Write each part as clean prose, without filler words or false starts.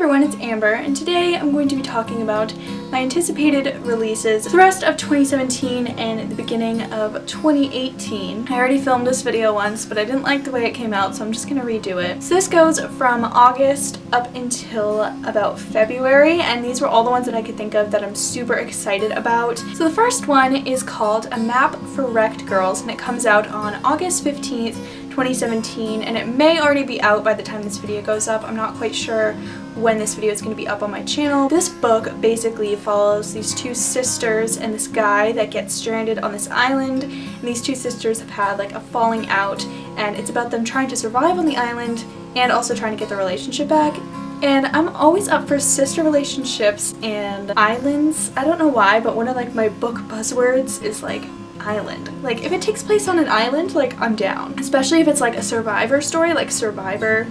everyone, it's Amber, and today I'm going to be talking about my anticipated releases the rest of 2017 and the beginning of 2018. I already filmed this video once, but I didn't like the way it came out, so I'm just gonna redo it. So this goes from August up until about February, and these were all the ones that I could think of that I'm super excited about. So the first one is called A Map for Wrecked Girls, and it comes out on August 15th, 2017, and it may already be out by the time this video goes up. I'm not quite sure when this video is going to be up on my channel. This book basically follows these two sisters and this guy that gets stranded on this island, and these two sisters have had like a falling out, and it's about them trying to survive on the island and also trying to get their relationship back. And I'm always up for sister relationships and islands. I don't know why, but one of like my book buzzwords is like island. Like if it takes place on an island, like I'm down. Especially if it's like a Survivor story, like Survivor,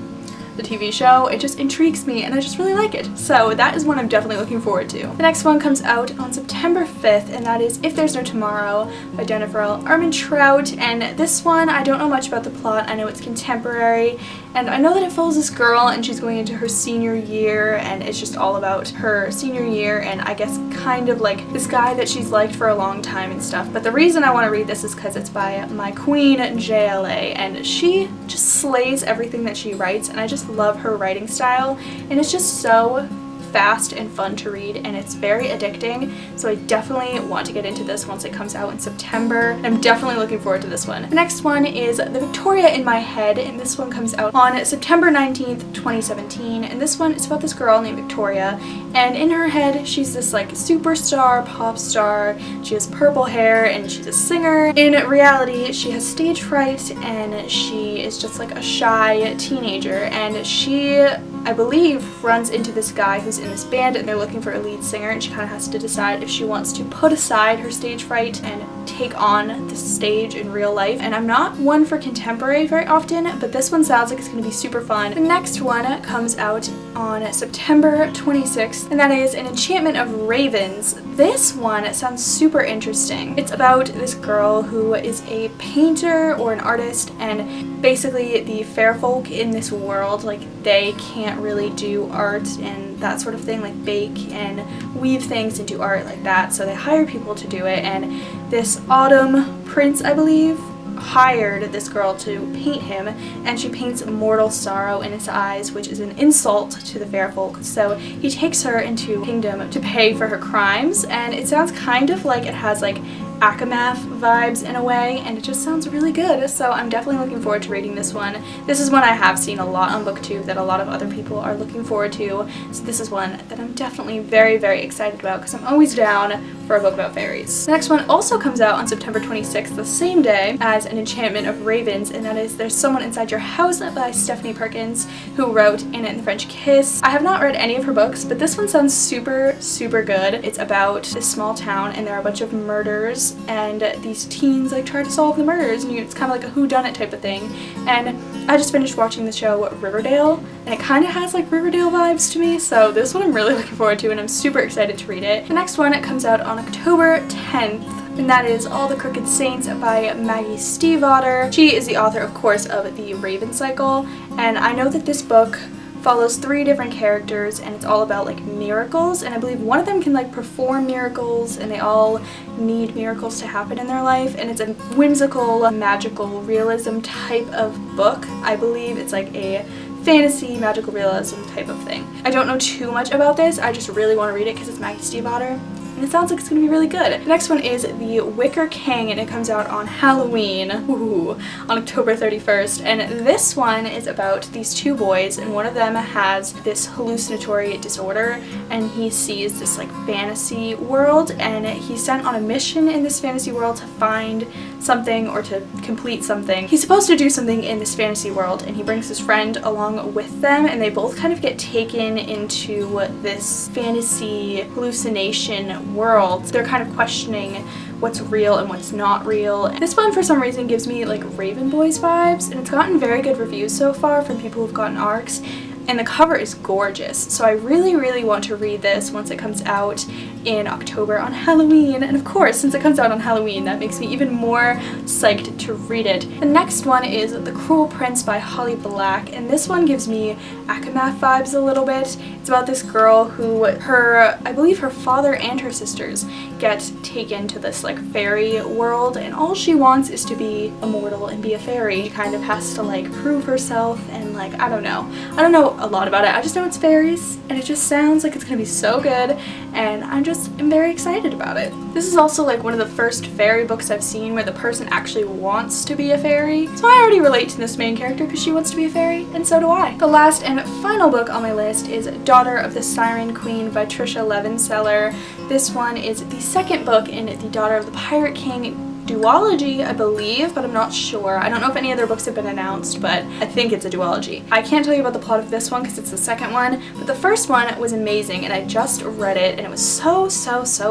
the TV show. It just intrigues me and I just really like it. So that is one I'm definitely looking forward to. The next one comes out on September 5th, and that is If There's No Tomorrow by Jennifer Armentrout. And this one, I don't know much about the plot. I know it's contemporary, and I know that it follows this girl and she's going into her senior year, and it's just all about her senior year and I guess kind of like this guy that she's liked for a long time and stuff. But the reason I want to read this is because it's by my queen JLA, and she just slays everything that she writes, and I just love her writing style, and it's just so fast and fun to read, and it's very addicting, so I definitely want to get into this once it comes out in September. I'm definitely looking forward to this one. The next one is The Victoria in My Head, and this one comes out on September 19th, 2017, and this one is about this girl named Victoria, and in her head she's this like superstar, pop star, she has purple hair, and she's a singer. In reality, she has stage fright, and she is just like a shy teenager, and she, I believe, runs into this guy who's in this band, and they're looking for a lead singer, and she kind of has to decide if she wants to put aside her stage fright and take on the stage in real life. And I'm not one for contemporary very often, but this one sounds like it's going to be super fun. The next one comes out on September 26th, and that is An Enchantment of Ravens. This one sounds super interesting. It's about this girl who is a painter or an artist, and basically the fair folk in this world, like they can't really do art and that sort of thing, like bake and weave things and do art like that, so they hire people to do it. And this Autumn Prince, I believe, hired this girl to paint him, and she paints mortal sorrow in his eyes, which is an insult to the fair folk. So he takes her into kingdom to pay for her crimes, and it sounds kind of like it has like Akamath vibes in a way, and it just sounds really good, so I'm definitely looking forward to reading this one. This is one I have seen a lot on BookTube that a lot of other people are looking forward to, so this is one that I'm definitely very, very excited about because I'm always down for a book about fairies. The next one also comes out on September 26th, the same day as An Enchantment of Ravens, and that is There's Someone Inside Your House by Stephanie Perkins, who wrote Anna and the French Kiss. I have not read any of her books, but this one sounds super, super good. It's about this small town, and there are a bunch of murders, and these teens like try to solve the murders, and it's kind of like a whodunit type of thing. And I just finished watching the show Riverdale, and it kind of has like Riverdale vibes to me, so this one I'm really looking forward to, and I'm super excited to read it. The next one comes out on October 10th, and that is All the Crooked Saints by Maggie Stiefvater. She is the author, of course, of the Raven Cycle, and I know that this book follows 3 different characters, and it's all about like miracles, and I believe one of them can like perform miracles, and they all need miracles to happen in their life, and it's a whimsical, magical realism type of book. I believe it's like a fantasy magical realism type of thing. I don't know too much about this, I just really want to read it because it's Maggie Stiefvater, and it sounds like it's going to be really good. The next one is The Wicker King, and it comes out on Halloween, on October 31st, and this one is about these 2 boys, and one of them has this hallucinatory disorder, and he sees this like fantasy world, and he's sent on a mission in this fantasy world to find something or to complete something. He's supposed to do something in this fantasy world, and he brings his friend along with them, and they both kind of get taken into this fantasy hallucination world. They're kind of questioning what's real and what's not real. This one for some reason gives me like Raven Boys vibes, and it's gotten very good reviews so far from people who've gotten ARCs, and the cover is gorgeous, so I really, really want to read this once it comes out. in October on Halloween, and of course, since it comes out on Halloween, that makes me even more psyched to read it. The next one is The Cruel Prince by Holly Black, and this one gives me Akamath vibes a little bit. It's about this girl who I believe her father and her sisters get taken to this like fairy world, and all she wants is to be immortal and be a fairy. She kind of has to like prove herself, and like I don't know a lot about it. I just know it's fairies, and it just sounds like it's gonna be so good, and I'm very excited about it. This is also like one of the first fairy books I've seen where the person actually wants to be a fairy, so I already relate to this main character because she wants to be a fairy, and so do I. The last and final book on my list is Daughter of the Siren Queen by Trisha Levenseller. This one is the second book in the Daughter of the Pirate King duology, I believe, but I'm not sure. I don't know if any other books have been announced, but I think it's a duology. I can't tell you about the plot of this one because it's the second one, but the first one was amazing, and I just read it, and it was so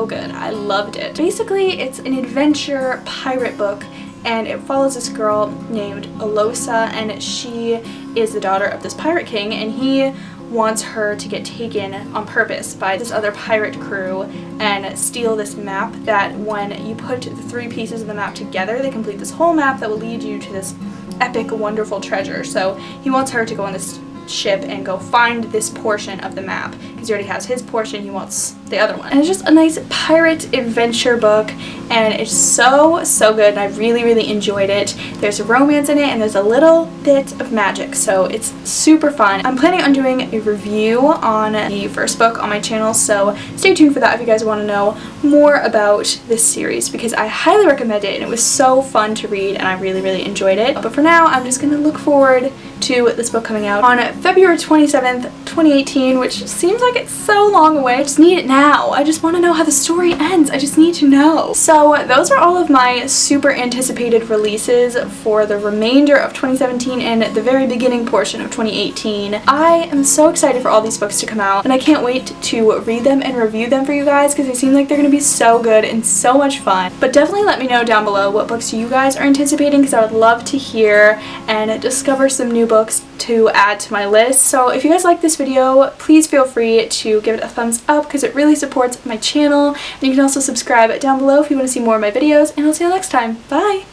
good. I loved it. Basically, it's an adventure pirate book, and it follows this girl named Alosa, and she is the daughter of this pirate king, and he wants her to get taken on purpose by this other pirate crew and steal this map that when you put the three pieces of the map together, they complete this whole map that will lead you to this epic, wonderful treasure. So he wants her to go on this ship and go find this portion of the map because he already has his portion, he wants the other one. And it's just a nice pirate adventure book, and it's so good, and I really enjoyed it. There's romance in it, and there's a little bit of magic, so it's super fun. I'm planning on doing a review on the first book on my channel, so stay tuned for that if you guys want to know more about this series, because I highly recommend it, and it was so fun to read, and I really enjoyed it. But for now, I'm just gonna look forward to this book coming out on February 27th, 2018, which seems like it's so long away. I just need it now. I just want to know how the story ends. I just need to know. So those are all of my super anticipated releases for the remainder of 2017 and the very beginning portion of 2018. I am so excited for all these books to come out, and I can't wait to read them and review them for you guys because they seem like they're going to be so good and so much fun. But definitely let me know down below what books you guys are anticipating, because I would love to hear and discover some new books to add to my list. So if you guys like this video, please feel free to give it a thumbs up because it really supports my channel. And you can also subscribe down below if you want to see more of my videos, and I'll see you next time. Bye!